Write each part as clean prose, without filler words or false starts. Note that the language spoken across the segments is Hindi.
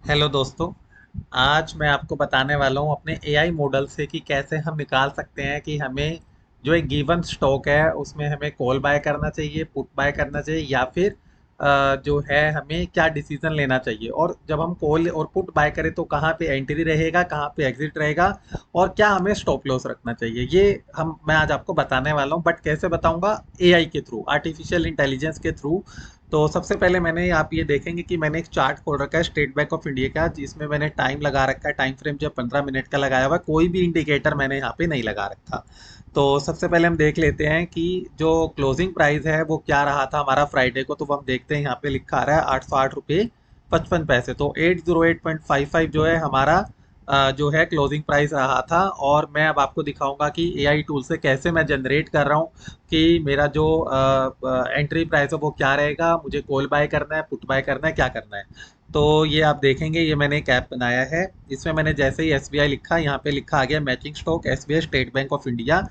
हेलो दोस्तों। आज मैं आपको बताने वाला हूँ अपने एआई मॉडल से कि कैसे हम निकाल सकते हैं कि हमें जो एक गिवन स्टॉक है उसमें हमें कॉल बाय करना चाहिए, पुट बाय करना चाहिए, या फिर जो है हमें क्या डिसीजन लेना चाहिए। और जब हम कॉल और पुट बाय करें तो कहाँ पे एंट्री रहेगा, कहाँ पे एग्जिट रहेगा, और क्या हमें स्टॉप लॉस रखना चाहिए, ये मैं आज आपको बताने वाला हूँ। बट कैसे बताऊंगा? एआई के थ्रू, आर्टिफिशियल इंटेलिजेंस के थ्रू। तो सबसे पहले आप ये देखेंगे कि मैंने एक चार्ट खोल रखा है स्टेट बैंक ऑफ इंडिया का, जिसमें मैंने टाइम लगा रखा है। टाइम फ्रेम जो 15 मिनट का लगाया हुआ है, कोई भी इंडिकेटर मैंने यहाँ पे नहीं लगा रखा। तो सबसे पहले हम देख लेते हैं कि जो क्लोजिंग प्राइस है वो क्या रहा था हमारा फ्राइडे को। तो वो हम देखते हैं, यहाँ पे लिखा आ रहा है 808 रुपये 55 पैसे। तो 808.55 जो है हमारा जो है क्लोजिंग प्राइस रहा था। और मैं अब आपको दिखाऊंगा कि एआई टूल से कैसे मैं जनरेट कर रहा हूँ कि मेरा जो एंट्री प्राइस है वो क्या रहेगा, मुझे कॉल बाय करना है, पुट बाय करना है, क्या करना है। तो ये आप देखेंगे, ये मैंने एक ऐप बनाया है। इसमें मैंने जैसे ही एसबीआई लिखा, यहाँ पे लिखा आ गया matching stock SBI state bank of India.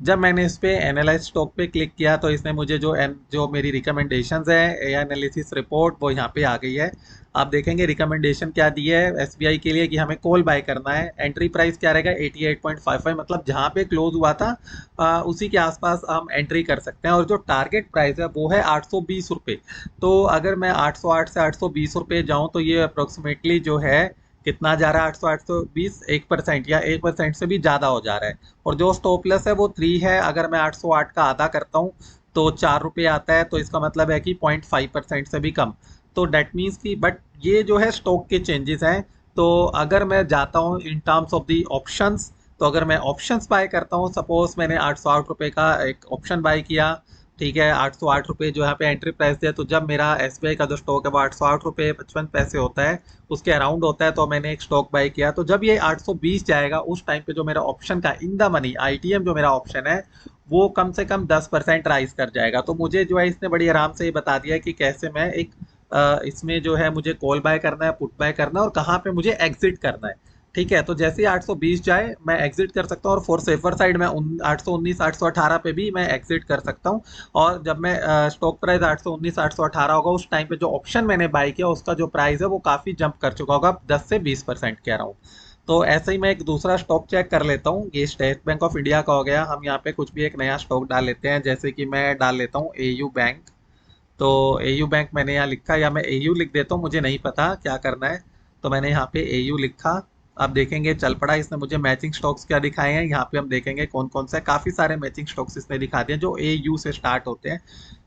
जब मैंने इस पे एनालाइज स्टॉक पे क्लिक किया तो इसने मुझे जो मेरी रिकमेंडेशंस है, एआई एनालिसिस रिपोर्ट, वो यहाँ पे आ गई है। आप देखेंगे रिकमेंडेशन क्या दी है एसबीआई के लिए कि हमें कॉल बाय करना है। एंट्री प्राइस क्या रहेगा? 88.55, मतलब जहाँ पे क्लोज हुआ था उसी के आसपास हम एंट्री कर सकते हैं। और जो टारगेट प्राइस है वो है 820 रुपये। तो अगर मैं 808 से 820 रुपये जाऊँ तो ये अप्रोक्सीमेटली जो है कितना जा रहा है? 800 820, 1% या 1% से भी ज़्यादा हो जा रहा है। और जो स्टॉप लॉस है वो 3 है। अगर मैं 808 का आधा करता हूँ तो 4 रुपये आता है। तो इसका मतलब है कि 0.5% से भी कम। तो डेट मीन्स कि, बट ये जो है स्टॉक के चेंजेस हैं। तो अगर मैं जाता हूँ in terms of the options, तो अगर मैं ऑप्शंस बाय करता हूँ, सपोज मैंने 808 रुपये का एक ऑप्शन बाय किया, ठीक है, 808 रुपये जो यहाँ पे एंट्री प्राइस दिया। तो जब मेरा एसबीआई का जो स्टॉक है वो 808 रुपये 55 पैसे होता है, उसके अराउंड होता है, तो मैंने एक स्टॉक बाय किया। तो जब ये 820 जाएगा उस टाइम पे जो मेरा ऑप्शन का इन द मनी आईटीएम जो मेरा ऑप्शन है वो कम से कम 10% राइज कर जाएगा। तो मुझे जो है इसने बड़ी आराम से ये बता दिया है कि कैसे मैं एक इसमें जो है मुझे कॉल बाय करना है, पुट बाय करना है, और कहाँ पे मुझे एग्जिट करना है। ठीक है, तो जैसे ही 820 जाए मैं एग्जिट कर सकता हूँ। और फॉर सेफर साइड मैं 819 818 पे भी मैं एग्जिट कर सकता हूँ। और जब मैं स्टॉक प्राइस 819 818 होगा उस टाइम पे जो ऑप्शन मैंने बाय किया उसका जो प्राइस है वो काफ़ी जंप कर चुका होगा, 10 से 20% कह रहा हूँ। तो ऐसे ही मैं एक दूसरा स्टॉक चेक कर लेता हूँ। ये स्टेट बैंक ऑफ इंडिया का हो गया। हम यहाँ पे कुछ भी एक नया स्टॉक डाल लेते हैं, जैसे कि मैं डाल लेता हूँ एयू बैंक। तो एयू बैंक मैंने यहाँ लिखा, या मैं एयू लिख देता हूँ, मुझे नहीं पता क्या करना है। तो मैंने यहाँ पे एयू लिखा। आप देखेंगे चल पड़ा। इसने मुझे मैचिंग स्टॉक्स क्या दिखाए हैं, यहाँ पे हम देखेंगे कौन कौन सा है। काफ़ी सारे मैचिंग स्टॉक्स इसने दिखा दिए जो एयू से स्टार्ट होते हैं।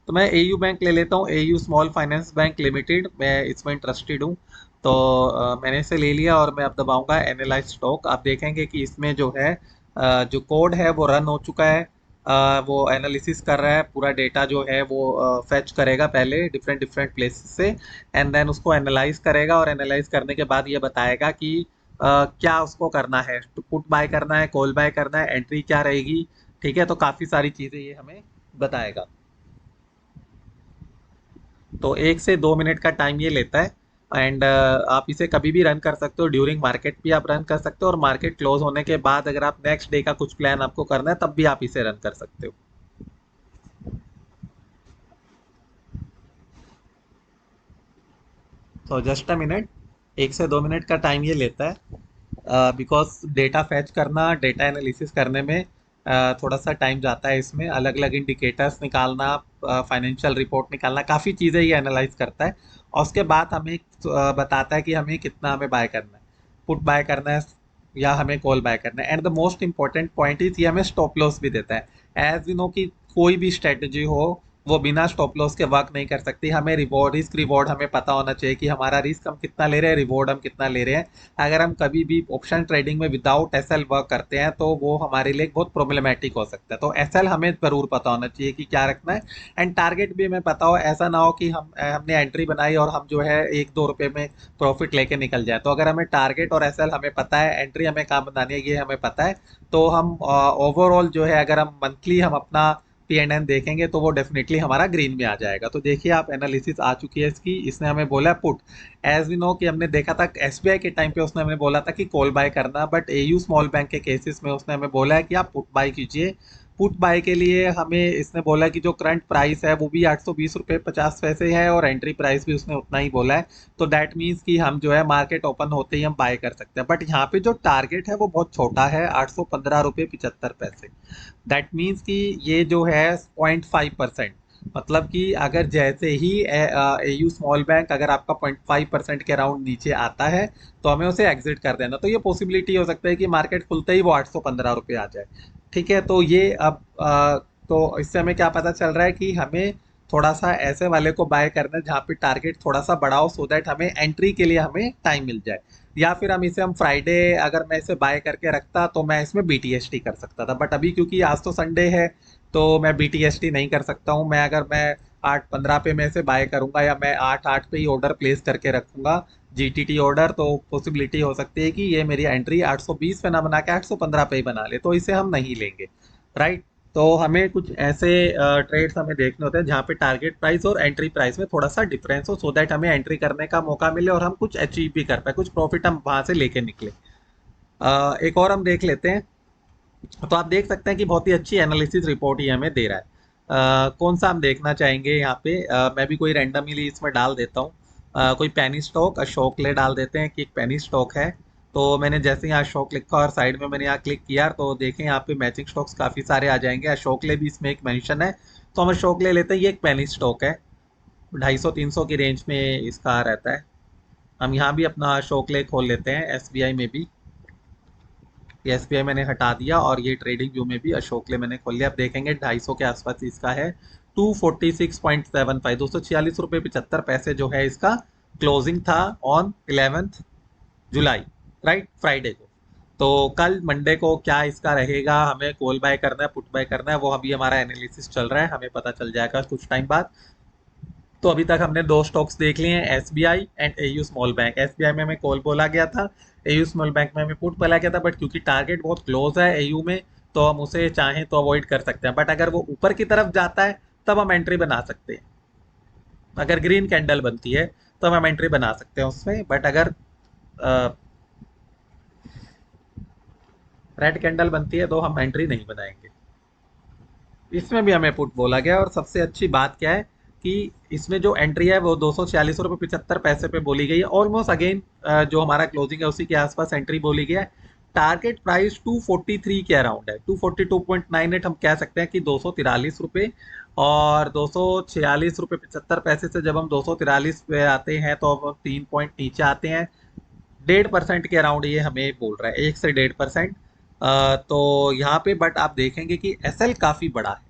तो मैं एयू बैंक ले लेता हूँ, AU small finance bank limited, मैं इसमें इंटरेस्टेड हूँ। तो मैंने इसे ले लिया और मैं अब दबाऊंगा एनालाइज स्टॉक। आप देखेंगे कि इसमें जो है जो कोड है वो रन हो चुका है। वो एनालिसिस कर रहा है, पूरा डेटा जो है वो फेच करेगा पहले डिफरेंट डिफरेंट प्लेसेस से, एंड देन उसको एनालाइज करेगा। और एनालाइज करने के बाद ये बताएगा कि क्या उसको करना है, पुट बाय करना है, कॉल बाय करना है, एंट्री क्या रहेगी। ठीक है, तो काफ़ी सारी चीज़ें ये हमें बताएगा। तो 1 से 2 मिनट का टाइम ये लेता है। एंड आप इसे कभी भी रन कर सकते हो, ड्यूरिंग मार्केट भी आप रन कर सकते हो, और मार्केट क्लोज होने के बाद अगर आप नेक्स्ट डे का कुछ प्लान आपको करना है तब भी आप इसे रन कर सकते हो। तो जस्ट अ मिनट, 1 से 2 मिनट का टाइम ये लेता है। बिकॉज डेटा फैच करना, डेटा एनालिसिस करने में थोड़ा सा टाइम जाता है। इसमें अलग अलग इंडिकेटर्स निकालना, फाइनेंशियल रिपोर्ट निकालना, काफ़ी चीज़ें ये एनालाइज करता है। और उसके बाद हमें बताता है कि हमें कितना हमें बाय करना है, पुट बाय करना है, या हमें कॉल बाय करना है। And the most important point is ये हमें स्टॉप लॉस भी देता है। एज यू नो कि कोई भी स्ट्रेटजी हो वो बिना स्टॉप लॉस के वर्क नहीं कर सकती। हमें रिवॉर्ड, रिस्क रिवॉर्ड हमें पता होना चाहिए कि हमारा रिस्क हम कितना ले रहे हैं, रिवॉर्ड हम कितना ले रहे हैं। अगर हम कभी भी ऑप्शन ट्रेडिंग में विदाउट एसएल वर्क करते हैं तो वो हमारे लिए बहुत प्रॉब्लमेटिक हो सकता है। तो एसएल हमें ज़रूर पता होना चाहिए कि क्या रखना है। एंड टारगेट भी हमें पता हो। ऐसा ना हो कि हमने एंट्री बनाई और हम जो है 1-2 रुपए में प्रॉफिट लेके निकल जाए। तो अगर हमें टारगेट और एसएल हमें पता है, एंट्री हमें कहाँ बनानी है ये हमें पता है, तो हम ओवरऑल जो है अगर हम मंथली हम अपना पी एंड एन देखेंगे तो वो डेफिनेटली हमारा ग्रीन में आ जाएगा। तो देखिए आप, एनालिसिस आ चुकी है इसकी। इसने हमें बोला पुट। एज वी नो कि हमने देखा था एसबीआई के टाइम पे उसने हमें बोला था कि कॉल बाय करना, बट एयू स्मॉल बैंक के केसेस में उसने हमें बोला है कि आप पुट बाय कीजिए। पुट बाय के लिए हमें इसने बोला कि जो करंट प्राइस है वो भी 820 रुपये 50 पैसे है और एंट्री प्राइस भी उसने उतना ही बोला है। तो दैट मीन्स कि हम जो है मार्केट ओपन होते ही हम बाय कर सकते हैं, बट यहाँ पे जो टारगेट है वो बहुत छोटा है, 815 रुपये 75 पैसे। दैट मीन्स कि ये जो है 0.5%, मतलब कि अगर जैसे ही एयू स्मॉल बैंक अगर आपका 0.5% के अराउंड नीचे आता है तो हमें उसे एग्जिट कर देना। तो ये पॉसिबिलिटी हो सकता है कि मार्केट खुलते ही वो 815 रुपये आ जाए। ठीक है, तो ये अब तो इससे हमें क्या पता चल रहा है कि हमें थोड़ा सा ऐसे वाले को बाय करना है जहाँ पे टारगेट थोड़ा सा बड़ा हो, सो दैट हमें एंट्री के लिए हमें टाइम मिल जाए। या फिर हम फ्राइडे अगर मैं इसे बाय करके रखता तो मैं इसमें बीटीएसटी कर सकता था, बट अभी क्योंकि आज तो संडे है तो मैं बीटीएसटी नहीं कर सकता हूँ। मैं 8:15 पे मैं इसे बाय करूंगा या मैं 8:08 पे ही ऑर्डर प्लेस करके रखूंगा जीटीटी ऑर्डर, तो पॉसिबिलिटी हो सकती है कि ये मेरी एंट्री 820 पे ना बना के 815 पे ही बना ले, तो इसे हम नहीं लेंगे। राइट, तो हमें कुछ ऐसे ट्रेड्स हमें देखने होते हैं जहाँ पे टारगेट प्राइस और एंट्री प्राइस में थोड़ा सा डिफरेंस हो, सो दैट हमें एंट्री करने का मौका मिले और हम कुछ अचीव भी कर पाए, कुछ प्रॉफिट हम वहां से लेके निकले। एक और हम देख लेते हैं। तो आप देख सकते हैं कि बहुत ही अच्छी एनालिसिस रिपोर्ट ही हमें दे रहा है। कौन सा हम देखना चाहेंगे यहाँ पे, मैं भी कोई रैंडमली इसमें डाल देता हूँ। कोई पेनी स्टॉक अशोक ले डाल देते हैं कि एक पेनी स्टॉक है। तो मैंने जैसे यहाँ अशोक लिखा और साइड में मैंने यहाँ क्लिक किया तो देखें यहाँ पे मैचिंग स्टॉक्स काफ़ी सारे आ जाएंगे। अशोक ले भी इसमें एक मेंशन है, तो हम अशोक ले लेते हैं। ये एक पेनी स्टॉक है, 250-300 की रेंज में इसका रहता है। हम यहाँ भी अपना अशोक ले खोल लेते हैं, एसबीआई में भी। ये एसबीआई मैंने हटा दिया और ये ट्रेडिंग व्यू में भी अशोक ले मैंने खोल लिया। अब देखेंगे 250 के आसपास इसका है 246.75, 246 रुपये 75 पैसे जो है इसका क्लोजिंग था on 11th July, right, Friday को। तो कल मंडे को क्या इसका रहेगा, हमें कॉल बाय करना है पुट बाय करना है, वो अभी हमारा एनालिसिस चल रहा है, हमें पता चल जाएगा कुछ टाइम बाद। तो अभी तक हमने दो स्टॉक्स देख लिए हैं, SBI and AU small bank. SBI में हमें कॉल बोला गया था, एयू स्मॉल बैंक में हमें पुट बोला गया था, बट क्योंकि टारगेट बहुत क्लोज है एयू में तो हम उसे चाहें तो अवॉइड कर सकते हैं, बट अगर वो ऊपर की तरफ जाता है तब हम एंट्री बना सकते हैं। अगर ग्रीन कैंडल बनती है तो हम एंट्री बना सकते हैं उसमें, बट अगर रेड कैंडल बनती है तो हम एंट्री नहीं बनाएंगे। इसमें भी हमें पुट बोला गया और सबसे अच्छी बात क्या है कि इसमें जो एंट्री है वो 246 रुपये 75 पैसे पे बोली गई है, ऑलमोस्ट अगेन जो हमारा क्लोजिंग है उसी के आसपास एंट्री बोली गई है। टारगेट प्राइस 243 के अराउंड है, 242.98 हम कह सकते हैं कि 243 रुपये। और 246 रुपये 75 पैसे से जब हम 243 पे आते हैं तो अब हम 3 पॉइंट नीचे आते हैं। 1.5% के अराउंड ये हमें बोल रहा है, 1 से 1.5%। तो यहाँ पे बट आप देखेंगे कि एसएल काफी बड़ा है।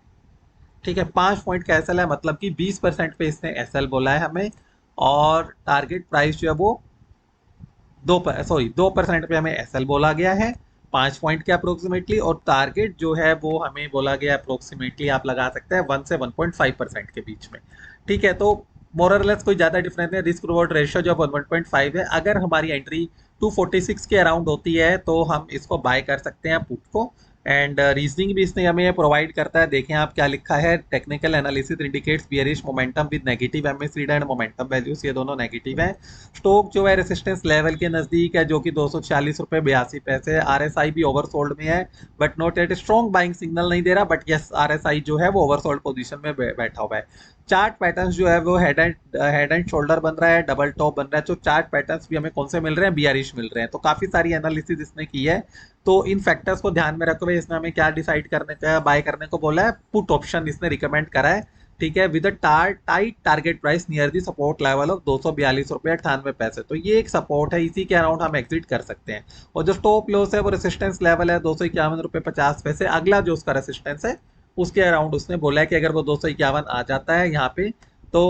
ठीक है, 5 पॉइंट का एसएल है, मतलब कि 20% पे इसने एसएल बोला है हमें। और टारगेट प्राइस जो है वो 2% पे हमें एसएल बोला गया है, 5 पॉइंट के अप्रोक्सीमेटली। और टारगेट जो है वो हमें बोला गया अप्रोक्सीमेटली आप लगा सकते हैं 1 से 1.5% के बीच में। ठीक है, तो मोरलेस कोई ज़्यादा डिफरेंस नहीं, रिस्क रिवॉर्ड रेशियो जो 1.5 है। अगर हमारी एंट्री 246 के अराउंड होती है तो हम इसको बाय कर सकते हैं पुट को। एंड रीजनिंग भी इसने हमें प्रोवाइड करता है, देखें आप क्या लिखा है, technical analysis indicates bearish momentum with negative MSD and momentum values, ये दोनों नेगेटिव है। स्टॉक जो है रेसिस्टेंस लेवल के नजदीक है जो कि 246 रुपये 82 पैसे। आरएसआई भी ओवरसोल्ड में है, but not at strong buying signal नहीं दे रहा, बट यस आरएसआई जो है वो ओवरसोल्ड पोजीशन में बैठा हुआ है। चार्ट पैटर्न्स जो है वो हेड एंड शोल्डर बन रहा है, डबल टॉप बन रहा है। तो चार्ट पैटर्न्स भी हमें कौन से मिल रहे हैं, बियरिश मिल रहे हैं। तो काफी सारी एनालिसिस इसने की है। तो इन फैक्टर्स को ध्यान में रखते हुए इसने हमें क्या डिसाइड करने का, बाय करने को बोला है, पुट ऑप्शन इसने रिकमेंड करा है। ठीक है, with tight target price near the support level of 242 रुपये 98 पैसे। तो ये एक सपोर्ट है, इसी के अराउंड हम एग्जिट कर सकते हैं। और जो स्टॉप लॉस है वो रेसिस्टेंस लेवल है 251 रुपये 50 पैसे। अगला जो उसका रेसिस्टेंस है उसके अराउंड उसने बोला है कि अगर वो 251 आ जाता है यहाँ पे तो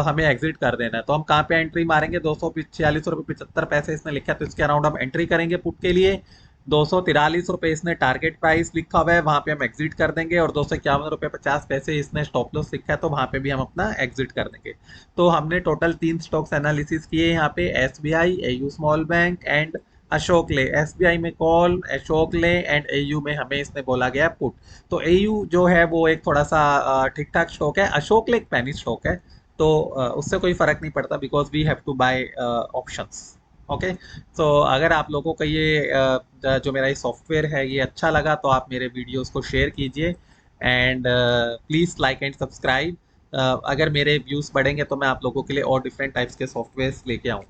हमें एग्जिट कर देना है। तो हम कहाँ पे एंट्री मारेंगे, 246 रुपये 75 पैसे इसने लिखा है, तो इसके अराउंड हम एंट्री करेंगे पुट के लिए। 243 रुपये इसने टारगेट प्राइस लिखा हुआ है, वहां पे हम एग्जिट कर देंगे। और 251 रुपये 50 पैसे इसने स्टॉप लॉस लिखा है, तो वहां पे भी हम अपना एग्जिट कर देंगे। तो हमने टोटल 3 स्टॉक्स एनालिसिस किए यहाँ पे, SBI, AU small bank and Ashok ले। एसबीआई में कॉल, अशोक ले एंड एयू में हमें इसने बोला गया पुट। तो एयू जो है वो एक थोड़ा सा ठीक ठाक स्टॉक है, अशोक ले एक पैनी स्टॉक है। तो उससे कोई फर्क नहीं पड़ता because we have to buy options. Okay, तो अगर आप लोगों को ये जो मेरा ये सॉफ्टवेयर है ये अच्छा लगा तो आप मेरे वीडियोस को शेयर कीजिए and please like and subscribe. अगर मेरे व्यूज़ बढ़ेंगे तो मैं आप लोगों के लिए और डिफरेंट टाइप्स के सॉफ्टवेयर्स लेके आऊँ।